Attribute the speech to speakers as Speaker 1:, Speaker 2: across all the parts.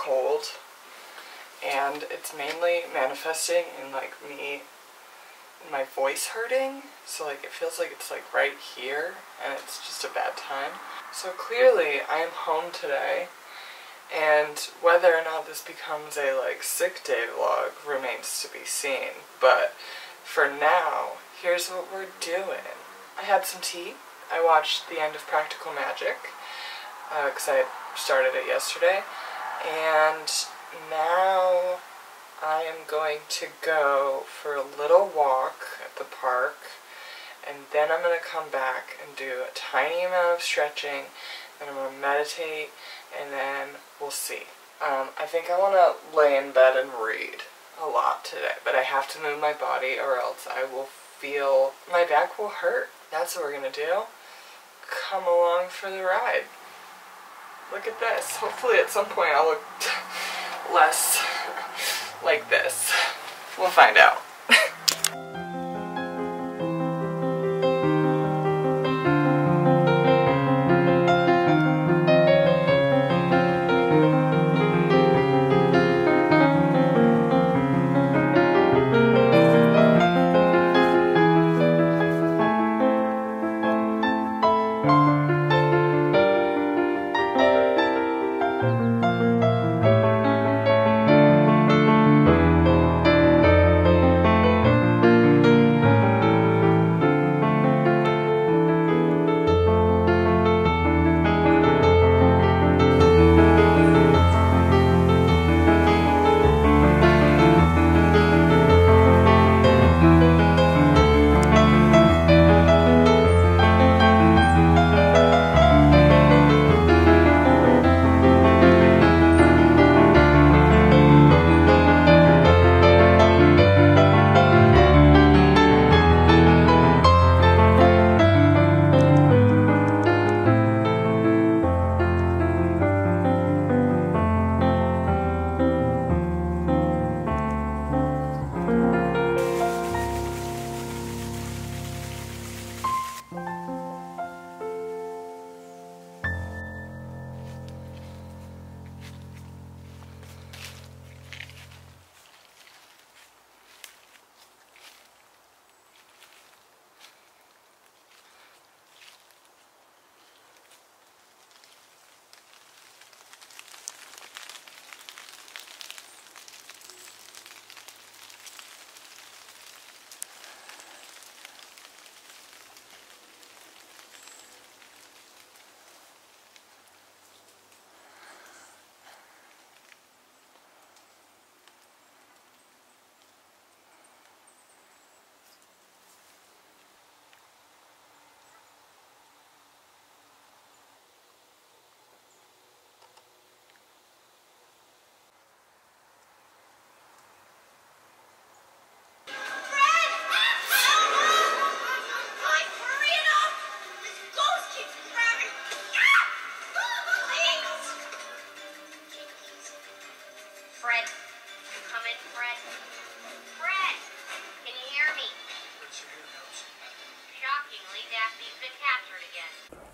Speaker 1: cold, and it's mainly manifesting in like my voice hurting, so like it feels like it's like right here, and it's just a bad time. So clearly I am home today, and whether or not this becomes a like sick day vlog remains to be seen, but for now, here's what we're doing. I had some tea. I watched the end of Practical Magic, because I started it yesterday, and now I am going to go for a little walk at the park, and then I'm going to come back and do a tiny amount of stretching, then I'm going to meditate, and then we'll see. I think I want to lay in bed and read a lot today, but I have to move my body or else I will feel my back will hurt. That's what we're going to do. Come along for the ride. Look at this. Hopefully at some point I'll look less like this. We'll find out.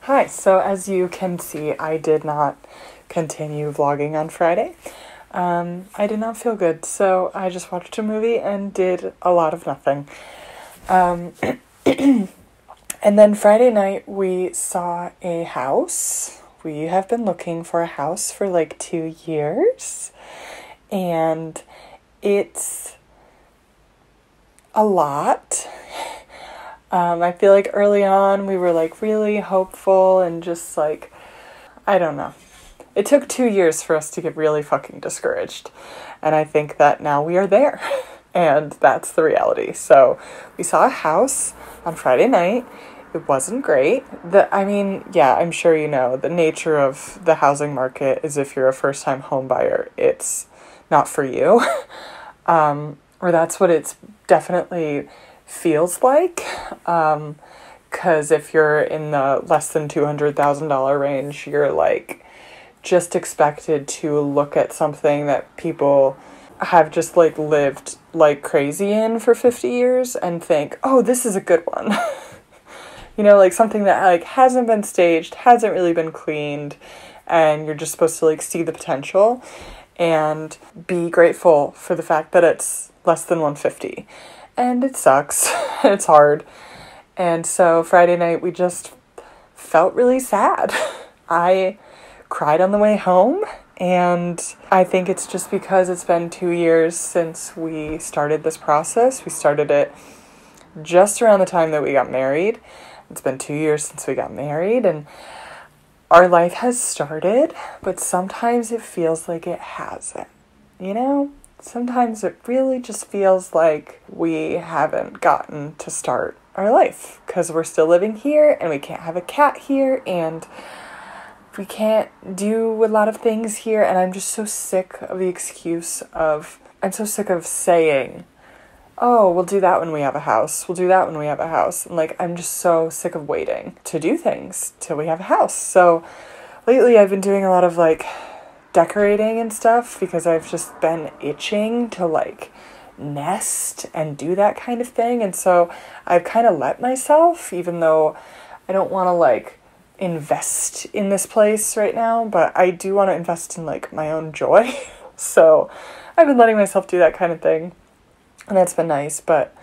Speaker 1: Hi, so as you can see, I did not continue vlogging on Friday. I did not feel good, so I just watched a movie and did a lot of nothing. And then Friday night we saw a house. We have been looking for a house for like 2 years, and it's a lot. I feel like early on we were like really hopeful and just like, I don't know. It took 2 years for us to get really fucking discouraged. And I think that now we are there. And that's the reality. So we saw a house on Friday night. It wasn't great. I'm sure you know, the nature of the housing market is if you're a first-time home buyer, it's not for you. Or that's what it's definitely feels like, because if you're in the less than $200,000 range, you're like just expected to look at something that people have just like lived like crazy in for 50 years and think, oh, this is a good one. You know, like something that like hasn't been staged, hasn't really been cleaned, and you're just supposed to like see the potential. and be grateful for the fact that it's less than 150. And it sucks. It's hard. And so Friday night we just felt really sad. I cried on the way home, and I think it's just because it's been 2 years since we started this process. We started it just around the time that we got married. It's been 2 years since we got married, and our life has started, but sometimes it feels like it hasn't, you know? Sometimes it really just feels like we haven't gotten to start our life because we're still living here and we can't have a cat here and we can't do a lot of things here. And I'm just so sick of the excuse of, I'm so sick of saying, oh, we'll do that when we have a house. We'll do that when we have a house. And like, I'm just so sick of waiting to do things till we have a house. So lately I've been doing a lot of like decorating and stuff because I've just been itching to like nest and do that kind of thing. And so I've kind of let myself, even though I don't want to like invest in this place right now, but I do want to invest in like my own joy. So I've been letting myself do that kind of thing. And that's been nice, but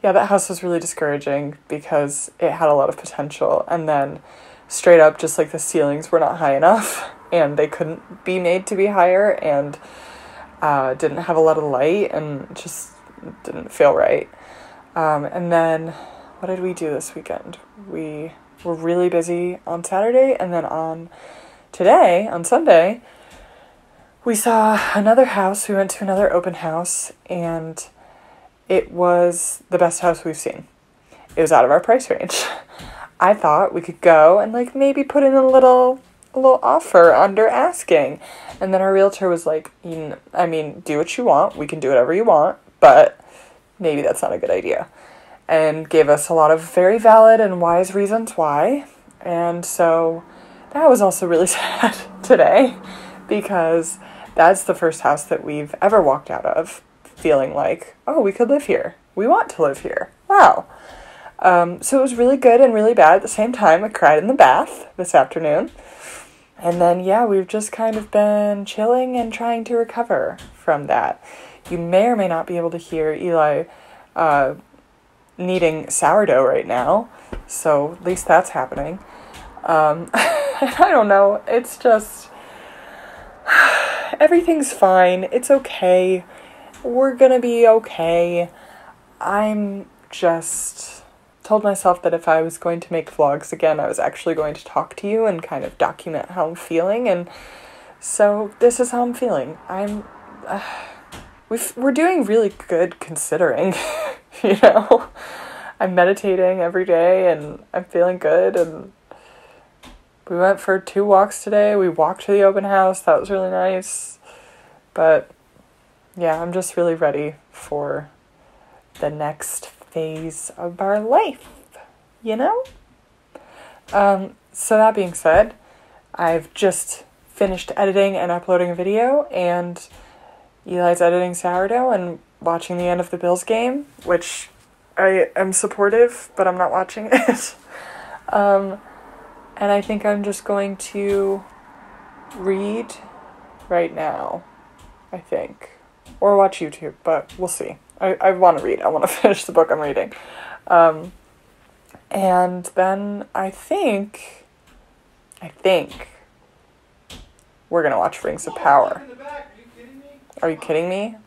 Speaker 1: yeah, that house was really discouraging because it had a lot of potential, and then straight up just like the ceilings were not high enough, and they couldn't be made to be higher, and didn't have a lot of light, and just didn't feel right. And then what did we do this weekend? We were really busy on Saturday, and then on Sunday, we saw another house. We went to another open house, and it was the best house we've seen. It was out of our price range. I thought we could go and like maybe put in a little offer under asking. And then our realtor was like, do what you want. We can do whatever you want, but maybe that's not a good idea. And gave us a lot of very valid and wise reasons why. And so that was also really sad today because that's the first house that we've ever walked out of feeling like, oh, we could live here. We want to live here. Wow. So it was really good and really bad at the same time. I cried in the bath this afternoon. And then, yeah, we've just kind of been chilling and trying to recover from that. You may or may not be able to hear Eli kneading sourdough right now. So at least that's happening. I don't know. It's just, everything's fine. It's okay. We're gonna be okay. I'm just told myself that if I was going to make vlogs again, I was actually going to talk to you and kind of document how I'm feeling. And so this is how I'm feeling. We're doing really good considering, you know. I'm meditating every day and I'm feeling good. And we went for 2 walks today. We walked to the open house. That was really nice. But yeah, I'm just really ready for the next phase of our life, you know? So that being said, I've just finished editing and uploading a video, and Eli's editing sourdough and watching the end of the Bills game, which I am supportive, but I'm not watching it. And I think I'm just going to read right now, I think. Or watch YouTube, but we'll see. I want to read. I want to finish the book I'm reading. And then I think we're going to watch Rings of Power. Are you kidding me?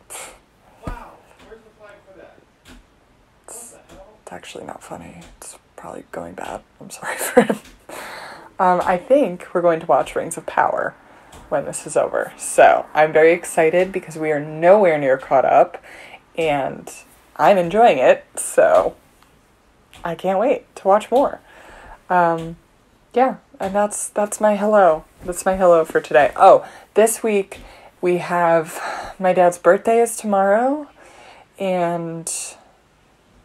Speaker 2: Wow, where's the flag for that?
Speaker 1: It's actually not funny. It's probably going bad. I'm sorry for him. I think we're going to watch Rings of Power when this is over. So I'm very excited because we are nowhere near caught up and I'm enjoying it. So I can't wait to watch more. Yeah, and that's my hello. That's my hello for today. Oh, this week we have my dad's birthday is tomorrow, and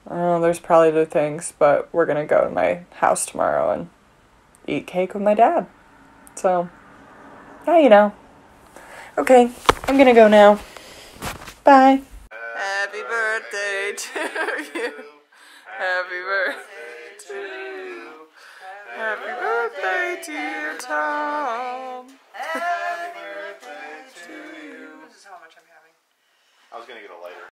Speaker 1: I don't know, there's probably other things, but we're gonna go to my house tomorrow and eat cake with my dad. So, yeah, you know. Okay, I'm gonna go now. Bye. Happy birthday to you. Happy birthday to you. Happy birthday, dear Tom. Happy birthday to you.
Speaker 2: I was gonna get a lighter.